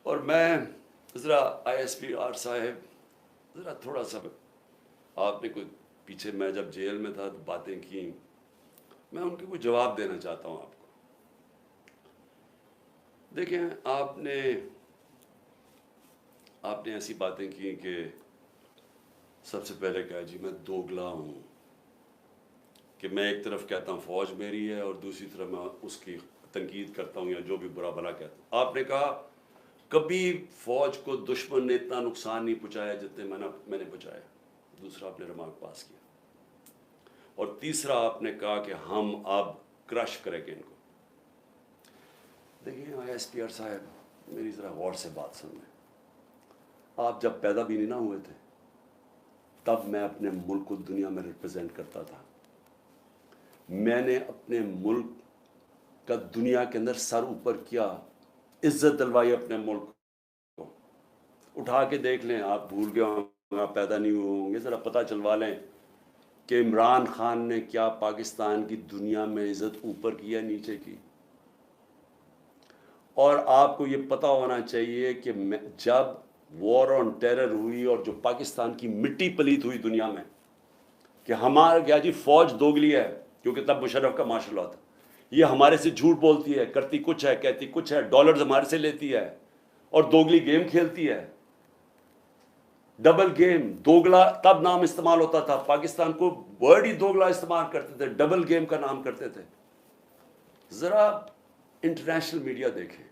اور میں ذرا ISPR صاحب ذرا تھوڑا سا، آپ نے کوئی پیچھے میں جب جیل میں تھا باتیں کی، میں ان کے کوئی جواب دینا چاہتا ہوں آپ کو. دیکھیں آپ نے ایسی باتیں کی کہ سب سے پہلے کہا جی میں دوگلا ہوں، کہ میں ایک طرف کہتا ہوں فوج میری ہے اور دوسری طرف میں اس کی تنقید کرتا ہوں یا جو بھی برا بھلا کہتا ہوں. آپ نے کہا کبھی فوج کو دشمن نے اتنا نقصان نہیں پہنچایا جتنے میں نے پہنچایا. دوسرا آپ نے ریمارک پاس کیا. اور تیسرا آپ نے کہا کہ ہم اب کرش کریں گے ان کو. دیکھیں ISPR صاحب میری ذرا غور سے بات سنیں. آپ جب پیدا بھی نہیں نہ ہوئے تھے تب میں اپنے ملک کو دنیا میں ریپرزینٹ کرتا تھا. میں نے اپنے ملک کا دنیا کے اندر سر اوپر کیا، عزت دلوائی اپنے ملک کو. اٹھا کے دیکھ لیں، آپ بھول گئے ہوں، آپ پیدا نہیں ہوئے ہوں گے، ذرا پتہ چلوا لیں کہ عمران خان نے کیا پاکستان کی دنیا میں عزت اوپر کی یا نیچے کی. اور آپ کو یہ پتہ ہونا چاہیے کہ جب وار آن ٹیرر ہوئی اور جو پاکستان کی مٹی پلیت ہوئی دنیا میں کہ ہمارا کیا جی فوج دوگلی ہے، کیونکہ تب مشرف کا مارشل لا تھا، یہ ہمارے سے جھوٹ بولتی ہے، کرتی کچھ ہے، کہتی کچھ ہے، ڈالرز ہمارے سے لیتی ہے اور دوگلی گیم کھیلتی ہے. ڈبل گیم، دوگلا تب نام استعمال ہوتا تھا. پاکستان کو ورڈ ہی دوگلا استعمال کرتے تھے، ڈبل گیم کا نام کرتے تھے. ذرا انٹرنیشنل میڈیا دیکھیں،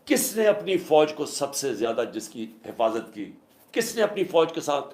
کس نے اپنی فوج کو سب سے زیادہ جس کی حفاظت کی، کس نے اپنی فوج کے ساتھ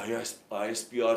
ISPR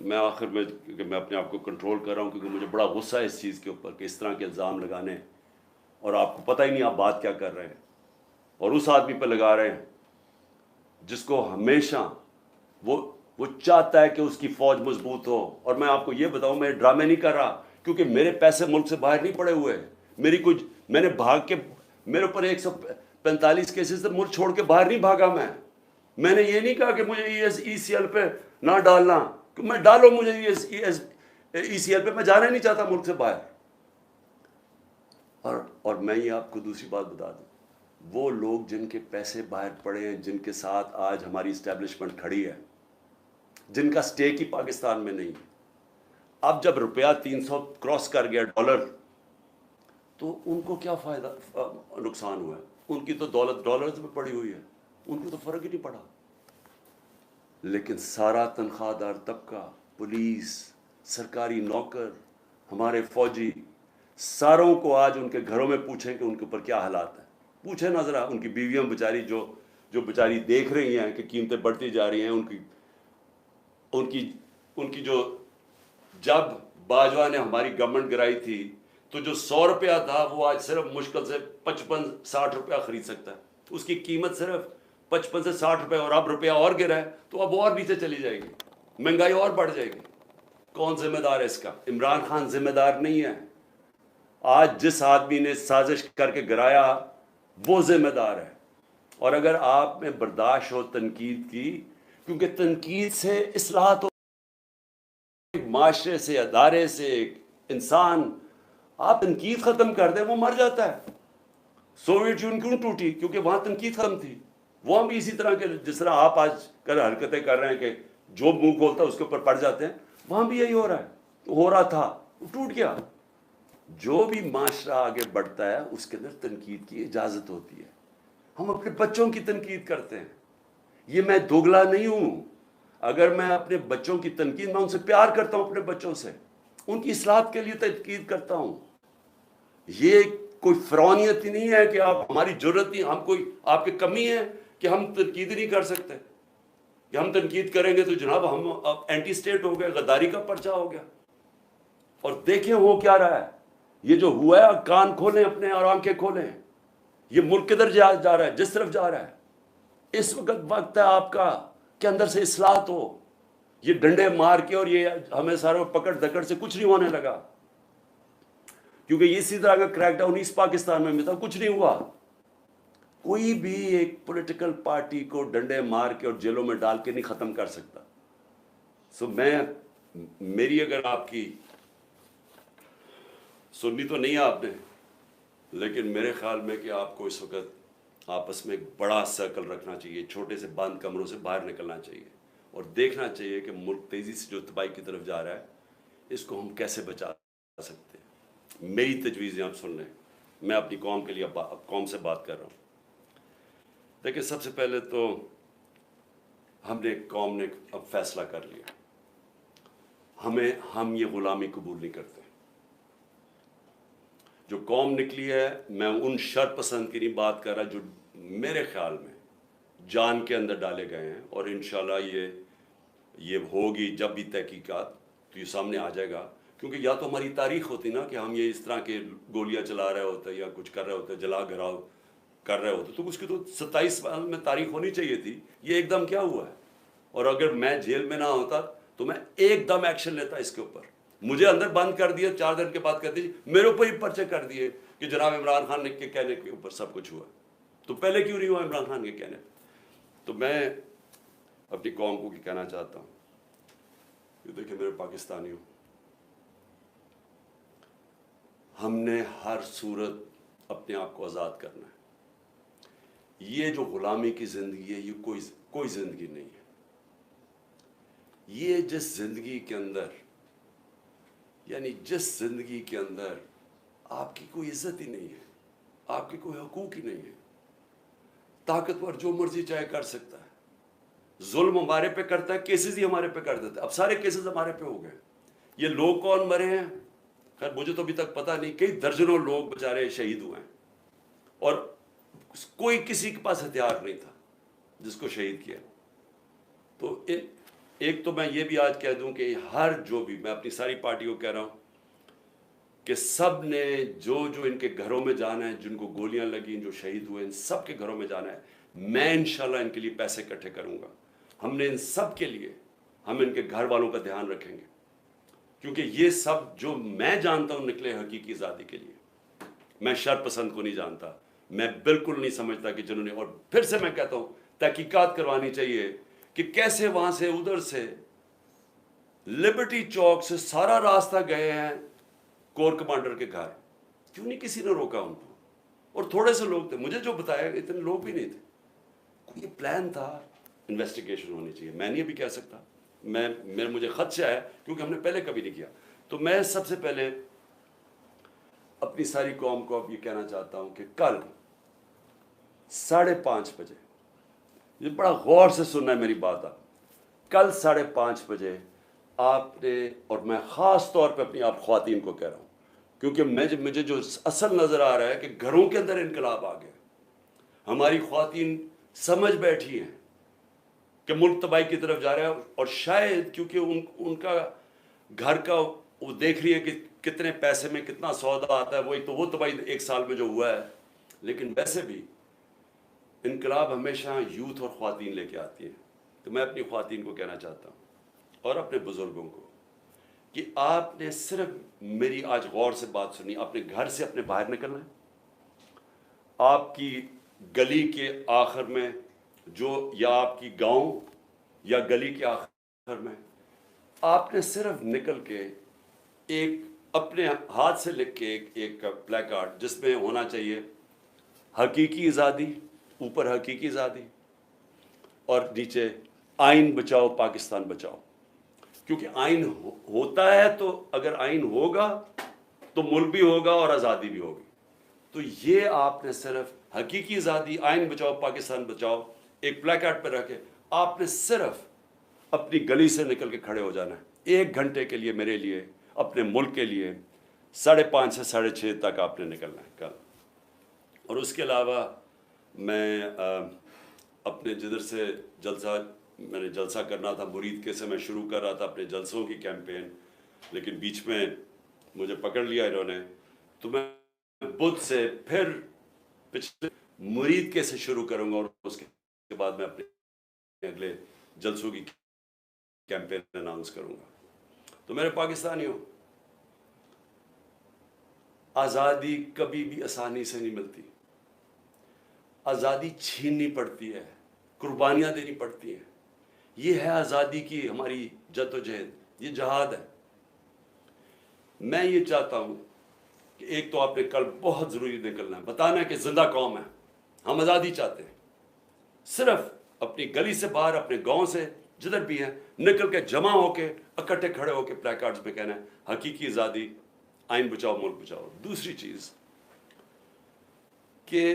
میں آخر میں کہ میں اپنے آپ کو کنٹرول کر رہا ہوں کیونکہ مجھے بڑا غصہ ہے اس چیز کے اوپر کہ اس طرح کے الزام لگانے اور آپ کو پتہ ہی نہیں آپ بات کیا کر رہے ہیں اور اس آدمی پہ لگا رہے ہیں جس کو ہمیشہ وہ چاہتا ہے کہ اس کی فوج مضبوط ہو. اور میں آپ کو یہ بتاؤں میں ڈرامے نہیں کر رہا کیونکہ میرے پیسے ملک سے باہر نہیں پڑے ہوئے. میری کچھ میں نے بھاگ کے میرے اوپر 145 کیسز سے ملک چھوڑ کے باہر نہیں بھاگا. میں نے یہ نہیں کہا کہ مجھے ای سی ایل پہ نہ ڈالنا, میں ڈالو مجھے ای سی ایل پہ, میں جانا ہی نہیں چاہتا ملک سے باہر. اور میں یہ آپ کو دوسری بات بتا دوں, وہ لوگ جن کے پیسے باہر پڑے ہیں, جن کے ساتھ آج ہماری اسٹیبلشمنٹ کھڑی ہے, جن کا سٹیک ہی پاکستان میں نہیں, اب جب روپیہ 300 کراس کر گیا ڈالر, تو ان کو کیا فائدہ نقصان ہوا ہے؟ ان کی تو دولت ڈالرز میں پڑی ہوئی ہے, ان کو تو فرق ہی نہیں پڑا. لیکن سارا تنخواہ دار طبقہ, پولیس, سرکاری نوکر, ہمارے فوجی, ساروں کو آج ان کے گھروں میں پوچھیں کہ ان کے اوپر کیا حالات ہیں. پوچھیں نہ ذرا ان کی بیویاں بیچاری جو بیچاری دیکھ رہی ہیں کہ قیمتیں بڑھتی جا رہی ہیں, ان کی جو, جب باجوہ نے ہماری گورنمنٹ گرائی تھی تو جو 100 روپیہ تھا وہ آج صرف مشکل سے 55-60 روپیہ خرید سکتا ہے. اس کی قیمت صرف 55 سے 60 روپے, اور اب روپیہ اور گرا ہے تو اب اور نیچے چلی جائے گی, مہنگائی اور بڑھ جائے گی. کون ذمہ دار ہے اس کا؟ عمران خان ذمہ دار نہیں ہے. آج جس آدمی نے سازش کر کے گرایا وہ ذمہ دار ہے. اور اگر آپ میں برداشت ہو تنقید کی, کیونکہ تنقید سے اصلاحات ہو, معاشرے سے, ادارے سے, انسان, آپ تنقید ختم کر دیں وہ مر جاتا ہے. سوویت یونین کیوں ٹوٹی؟ کیونکہ وہاں تنقید ختم تھی. وہاں بھی اسی طرح کے جس طرح آپ آج کل حرکتیں کر رہے ہیں کہ جو منہ کھولتا ہے اس کے اوپر پڑ جاتے ہیں, وہاں بھی یہی ہو رہا ہے, ہو رہا تھا, وہ ٹوٹ گیا. جو بھی معاشرہ آگے بڑھتا ہے اس کے اندر تنقید کی اجازت ہوتی ہے. ہم اپنے بچوں کی تنقید کرتے ہیں, یہ میں دوگلا نہیں ہوں. اگر میں اپنے بچوں کی تنقید, میں ان سے پیار کرتا ہوں, اپنے بچوں سے ان کی اصلاحات کے لیے تنقید کرتا ہوں. یہ کوئی فرعونیت ہی نہیں ہے کہ آپ ہماری ضرورت نہیں, ہم کوئی آپ کی کمی ہے کہ ہم تنقید نہیں کر سکتے, کہ ہم تنقید کریں گے تو جناب ہم اینٹی اسٹیٹ ہو گئے, غداری کا پرچہ ہو گیا. اور دیکھیں ہو کیا رہا ہے, یہ جو ہوا ہے, کان کھولیں اپنے اور آنکھیں کھولیں, یہ ملک کدھر جا رہا ہے, جس طرف جا رہا ہے. اس وقت ہے آپ کا کہ اندر سے اصلاحات ہو. یہ ڈنڈے مار کے اور یہ ہمیں ساروں پکڑ دکڑ سے کچھ نہیں ہونے لگا, کیونکہ اسی طرح کا کریک ڈاؤن ایسٹ پاکستان میں بھی تھا, کچھ نہیں ہوا. کوئی بھی ایک پولیٹیکل پارٹی کو ڈنڈے مار کے اور جیلوں میں ڈال کے نہیں ختم کر سکتا. میری اگر آپ کی سنی تو نہیں آپ نے, لیکن میرے خیال میں کہ آپ کو اس وقت آپس میں ایک بڑا سرکل رکھنا چاہیے, چھوٹے سے بند کمروں سے باہر نکلنا چاہیے اور دیکھنا چاہیے کہ ملک تیزی سے جو تباہی کی طرف جا رہا ہے اس کو ہم کیسے بچا سکتے ہیں. میری تجویزیں آپ سن لیں, میں اپنی قوم کے لیے قوم سے بات کر رہا ہوں. دیکھیں, سب سے پہلے تو قوم نے اب فیصلہ کر لیا, ہم یہ غلامی قبول نہیں کرتے. جو قوم نکلی ہے, میں ان شر پسند کی نہیں بات کر رہا جو میرے خیال میں جان کے اندر ڈالے گئے ہیں, اور انشاءاللہ یہ ہوگی جب بھی تحقیقات تو یہ سامنے آ جائے گا. کیونکہ یا تو ہماری تاریخ ہوتی نا کہ ہم یہ اس طرح کے گولیاں چلا رہے ہوتے یا کچھ کر رہے ہوتے, جلا گھراؤ کر رہے ہوتے, تو اس کی تو 27 سال میں تاریخ ہونی چاہیے تھی. یہ ایک دم کیا ہوا ہے؟ اور اگر میں جیل میں نہ ہوتا تو میں ایک دم ایکشن لیتا اس کے اوپر. مجھے اندر بند کر دیا, 4 دن کے بعد کہتے ہیں میرے اوپر ہی پرچے کر دیے کہ جناب عمران خان کے کہنے کے اوپر سب کچھ ہوا, تو پہلے کیوں نہیں ہوا عمران خان کے کہنے پہ؟ تو میں اپنی قوم کو کہنا چاہتا ہوں کہ دیکھیں میرے پاکستانیوں, ہم نے ہر صورت اپنے آپ کو آزاد کرنا ہے. یہ جو غلامی کی زندگی ہے یہ کوئی زندگی نہیں ہے. یہ جس زندگی کے اندر آپ کی کوئی عزت ہی نہیں ہے, آپ کے کوئی حقوق ہی نہیں ہے. طاقتور جو مرضی چاہے کر سکتا ہے, ظلم ہمارے پہ کرتا ہے, کیسز ہی ہمارے پہ کر دیتا ہے. اب سارے کیسز ہمارے پہ ہو گئے. یہ لوگ کون مرے ہیں خیر مجھے تو ابھی تک پتہ نہیں, کئی درجنوں لوگ بیچارے شہید ہوئے ہیں, اور کوئی کسی کے پاس ہتھیار نہیں تھا جس کو شہید کیا. تو ایک تو میں یہ بھی آج کہہ دوں کہ ہر جو بھی، میں اپنی ساری پارٹی کو کہہ رہا ہوں کہ سب نے جو ان کے گھروں میں جانا ہے، جن کو گولیاں لگیں، جو شہید ہوئے، ان سب کے گھروں میں جانا ہے. میں انشاءاللہ ان کے لیے پیسے اکٹھے کروں گا. ہم نے ان سب کے لیے، ہم ان کے گھر والوں کا دھیان رکھیں گے، کیونکہ یہ سب جو میں جانتا ہوں نکلے حقیقی آزادی کے لیے. میں شر پسند کو نہیں جانتا، میں بالکل نہیں سمجھتا کہ جنہوں نے، اور پھر سے میں کہتا ہوں تحقیقات کروانی چاہیے کہ کیسے وہاں سے، ادھر سے لبرٹی چوک سے سارا راستہ گئے ہیں کور کمانڈر کے گھر. کیوں نہیں کسی نے روکا ان کو؟ اور تھوڑے سے لوگ تھے، مجھے جو بتایا اتنے لوگ بھی نہیں تھے. یہ پلان تھا. انویسٹیگیشن ہونی چاہیے. میں نہیں ابھی کہہ سکتا، مجھے خط سے آیا کیونکہ ہم نے پہلے کبھی نہیں کیا. تو میں سب سے پہلے اپنی ساری قوم کو اب یہ کہنا چاہتا ہوں کہ کل 5:30 بجے، یہ بڑا غور سے سننا ہے میری بات. آپ کل 5:30 بجے آپ نے، اور میں خاص طور پہ اپنی آپ خواتین کو کہہ رہا ہوں، کیونکہ مجھے جو اصل نظر آ رہا ہے کہ گھروں کے اندر انقلاب آ گیا. ہماری خواتین سمجھ بیٹھی ہیں کہ ملک تباہی کی طرف جا رہا ہے، اور شاید کیونکہ ان کا گھر کا وہ دیکھ رہی ہے کہ کتنے پیسے میں کتنا سودا آتا ہے، وہی تو وہ تباہی 1 سال میں جو ہوا ہے. لیکن ویسے بھی انقلاب ہمیشہ یوتھ اور خواتین لے کے آتی ہے. تو میں اپنی خواتین کو کہنا چاہتا ہوں اور اپنے بزرگوں کو کہ آپ نے صرف میری آج غور سے بات سنی. اپنے گھر سے اپنے باہر نکلنا ہے. آپ کی گلی کے آخر میں جو، یا آپ کی گاؤں یا گلی کے آخر میں، آپ نے صرف نکل کے ایک اپنے ہاتھ سے لکھ کے ایک پلے کارڈ جس میں ہونا چاہیے حقیقی آزادی، اوپر حقیقی آزادی، اور نیچے آئین بچاؤ پاکستان بچاؤ. کیونکہ آئین ہوتا ہے تو اگر آئین ہوگا تو ملک بھی ہوگا اور آزادی بھی ہوگی. تو یہ آپ نے صرف حقیقی آزادی، آئین بچاؤ پاکستان بچاؤ ایک پلے کارڈ پہ رکھے. آپ نے صرف اپنی گلی سے نکل کے کھڑے ہو جانا ہے 1 گھنٹے کے لیے، میرے لیے، اپنے ملک کے لیے. 5:30 سے 6:30 تک آپ نے نکلنا ہے کل. اور اس کے علاوہ میں اپنے جدھر سے میں نے جلسہ کرنا تھا، مرید کے سے میں شروع کر رہا تھا اپنے جلسوں کی کیمپین، لیکن بیچ میں مجھے پکڑ لیا انہوں نے. تو میں بدھ سے پھر پچھلے مرید کے سے شروع کروں گا، اور اس کے بعد میں اپنے اگلے جلسوں کی کیمپین اناؤنس کروں گا. تو میرے پاکستانیوں، آزادی کبھی بھی آسانی سے نہیں ملتی. آزادی چھیننی پڑتی ہے، قربانیاں دینی پڑتی ہیں. یہ ہے آزادی کی ہماری جد و جہد، یہ جہاد ہے. میں یہ چاہتا ہوں کہ ایک تو آپ نے کل بہت ضروری نکلنا ہے، بتانا ہے کہ زندہ قوم ہے، ہم آزادی چاہتے ہیں. صرف اپنی گلی سے باہر، اپنے گاؤں سے، جدھر بھی ہیں، نکل کے جمع ہو کے اکٹھے کھڑے ہو کے پلے کارڈز پہ کہنا ہے حقیقی آزادی، آئین بچاؤ ملک بچاؤ. دوسری چیز کہ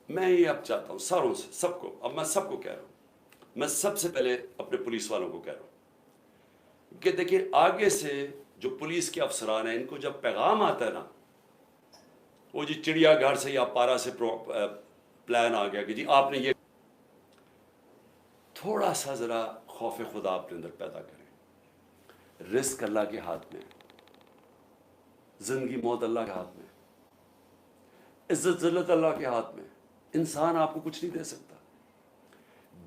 میں یہ اب چاہتا ہوں ساروں سے، سب کو، اب میں سب کو کہہ رہا ہوں، میں سب سے پہلے اپنے پولیس والوں کو کہہ رہا ہوں کہ دیکھیں، آگے سے جو پولیس کے افسران ہیں، ان کو جب پیغام آتا ہے نا، وہ جی چڑیا گھر سے یا پارا سے پلان آ گیا کہ جی آپ نے یہ، تھوڑا سا ذرا خوف خدا اپنے اندر پیدا کریں. رزق اللہ کے ہاتھ میں، زندگی موت اللہ کے ہاتھ میں، عزت ذلت اللہ کے ہاتھ میں. انسان آپ کو کچھ نہیں دے سکتا.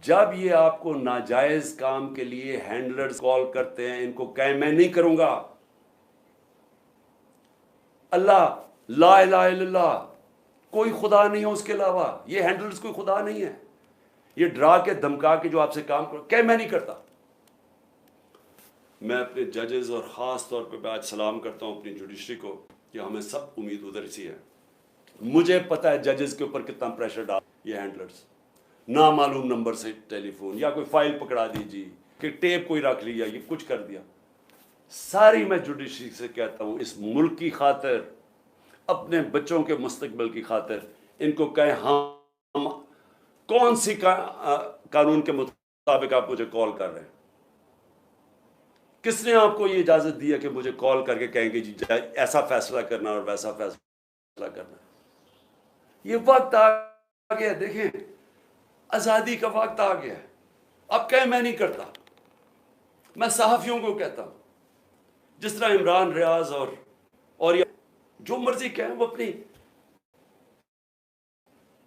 جب یہ آپ کو ناجائز کام کے لیے ہینڈلرز کال کرتے ہیں، ان کو کہیں میں نہیں کروں گا. اللہ، لا الہ الا اللہ، کوئی خدا نہیں ہے اس کے علاوہ. یہ ہینڈلرز کوئی خدا نہیں ہے. یہ ڈرا کے دھمکا کے جو آپ سے کام کرو، کہ میں نہیں کرتا. میں اپنے ججز اور خاص طور پہ آج سلام کرتا ہوں اپنی جوڈیشری کو کہ ہمیں سب امید ادھر سی ہے. مجھے پتہ ہے ججز کے اوپر کتنا پریشر ڈال یہ ہینڈلرز، نامعلوم نمبر سے ٹیلی فون، یا کوئی فائل پکڑا دیجیے، کہ ٹیپ کوئی رکھ لیا، یہ کچھ کر دیا. ساری میں جوڈیشری سے کہتا ہوں، اس ملک کی خاطر، اپنے بچوں کے مستقبل کی خاطر، ان کو کہیں ہم کون سی قانون کے مطابق آپ مجھے کال کر رہے ہیں؟ کس نے آپ کو یہ اجازت دی ہے کہ مجھے کال کر کے کہیں گے جی ایسا فیصلہ کرنا اور ویسا فیصلہ کرنا؟ یہ وقت آ گیا، دیکھیں آزادی کا وقت آ گیا. اب کہیں میں نہیں کرتا. میں صحافیوں کو کہتا ہوں، جس طرح عمران ریاض اور جو مرضی کہیں، وہ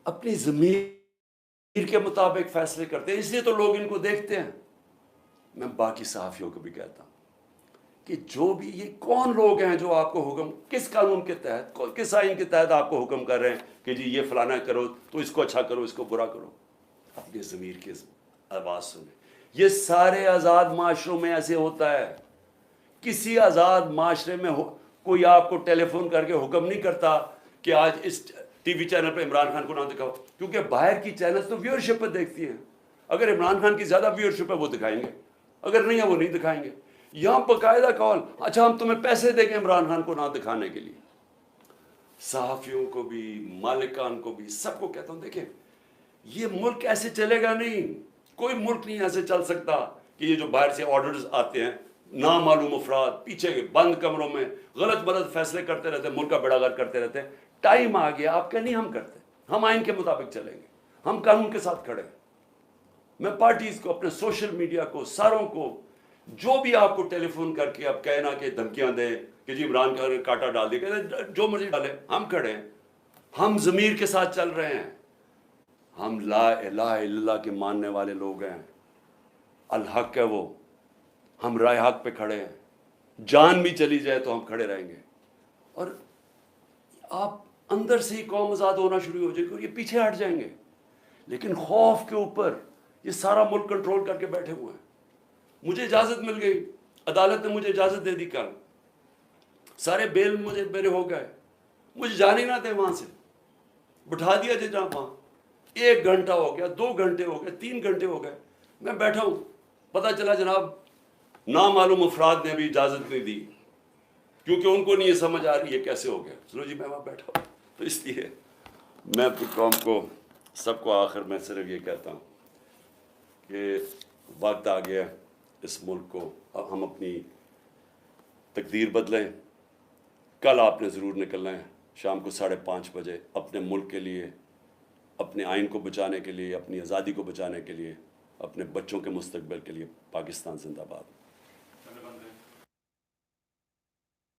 اپنی ضمیر کے مطابق فیصلے کرتے ہیں، اس لیے تو لوگ ان کو دیکھتے ہیں۔ میں باقی صحافیوں کو بھی کہتا ہوں کہ جو بھی یہ کون لوگ ہیں جو آپ کو حکم، کس قانون کے تحت، کس آئین کے تحت آپ کو حکم کر رہے ہیں کہ جی یہ فلانا کرو تو اس کو اچھا کرو، اس کو برا کرو؟ اپنے ضمیر کی آواز سنیں۔ یہ سارے آزاد معاشروں میں ایسے ہوتا ہے۔ کسی آزاد معاشرے میں کوئی آپ کو ٹیلی فون کر کے حکم نہیں کرتا کہ آج اس ٹی وی چینل پہ عمران خان کو نہ دکھاؤ، کیونکہ باہر کی چینلز تو ویورشپ پہ دیکھتی ہیں۔ اگر عمران خان کی زیادہ ویورشپ ہے وہ دکھائیں گے، اگر نہیں ہے وہ نہیں دکھائیں گے۔ یہاں باقاعدہ کال، اچھا ہم تمہیں پیسے دیں گے عمران خان کو نہ دکھانے کے لیے۔ صحافیوں کو بھی، مالکان کو بھی، سب کو کہتا ہوں دیکھیں یہ ملک ایسے چلے گا نہیں، کوئی ملک نہیں ایسے چل سکتا کہ یہ جو باہر سے آرڈرز آتے ہیں، نامعلوم افراد پیچھے بند کمروں میں غلط غلط فیصلے کرتے رہتے ہیں، ملک کا بیڑا غرق کرتے رہتے ہیں۔ ٹائم آ گیا، آپ کہ نہیں ہم کرتے، ہم آئین کے مطابق چلیں گے، ہم قانون کے ساتھ کھڑے ہیں۔ میں پارٹیز کو، اپنے سوشل میڈیا کو، ساروں کو، جو بھی آپ کو ٹیلی فون کر کے اب کہنا کہ دھمکیاں دیں کہ جی عمران خان نے کاٹا ڈال دیا، جو مرضی ڈالے، ہم کھڑے ہیں، ہم ضمیر کے ساتھ چل رہے ہیں، ہم لا الہ الا اللہ کے ماننے والے لوگ ہیں، الحق ہے وہ، ہم رائے حق پہ کھڑے ہیں، جان بھی چلی جائے تو ہم کھڑے رہیں گے۔ اور آپ اندر سے ہی قوم آزاد ہونا شروع ہو جائے گی اور یہ پیچھے ہٹ جائیں گے، لیکن خوف کے اوپر یہ سارا ملک کنٹرول کر کے بیٹھے ہوئے ہیں۔ مجھے اجازت مل گئی، عدالت نے مجھے اجازت دے دی، کل سارے بیل مجھے میرے ہو گئے، مجھے جانے نہ دیں وہاں سے، بٹھا دیا جی جہاں وہاں۔ 1 گھنٹہ ہو گیا، 2 گھنٹے ہو گئے، 3 گھنٹے ہو گئے، میں بیٹھا ہوں، پتہ چلا جناب نامعلوم افراد نے بھی اجازت نہیں دی، کیونکہ ان کو نہیں یہ سمجھ آ رہی ہے کیسے ہو گیا۔ چلو جی میں وہاں بیٹھا ہوں۔ تو اس لیے میں اپنی قوم کو، سب کو آخر میں صرف یہ کہتا ہوں کہ وقت آ گیا اس ملک کو، اب ہم اپنی تقدیر بدلیں۔ کل آپ نے ضرور نکلنا ہے شام کو 5:30 بجے اپنے ملک کے لیے، اپنے آئین کو بچانے کے لیے، اپنی آزادی کو بچانے کے لیے، اپنے بچوں کے مستقبل کے لیے۔ پاکستان زندہ باد۔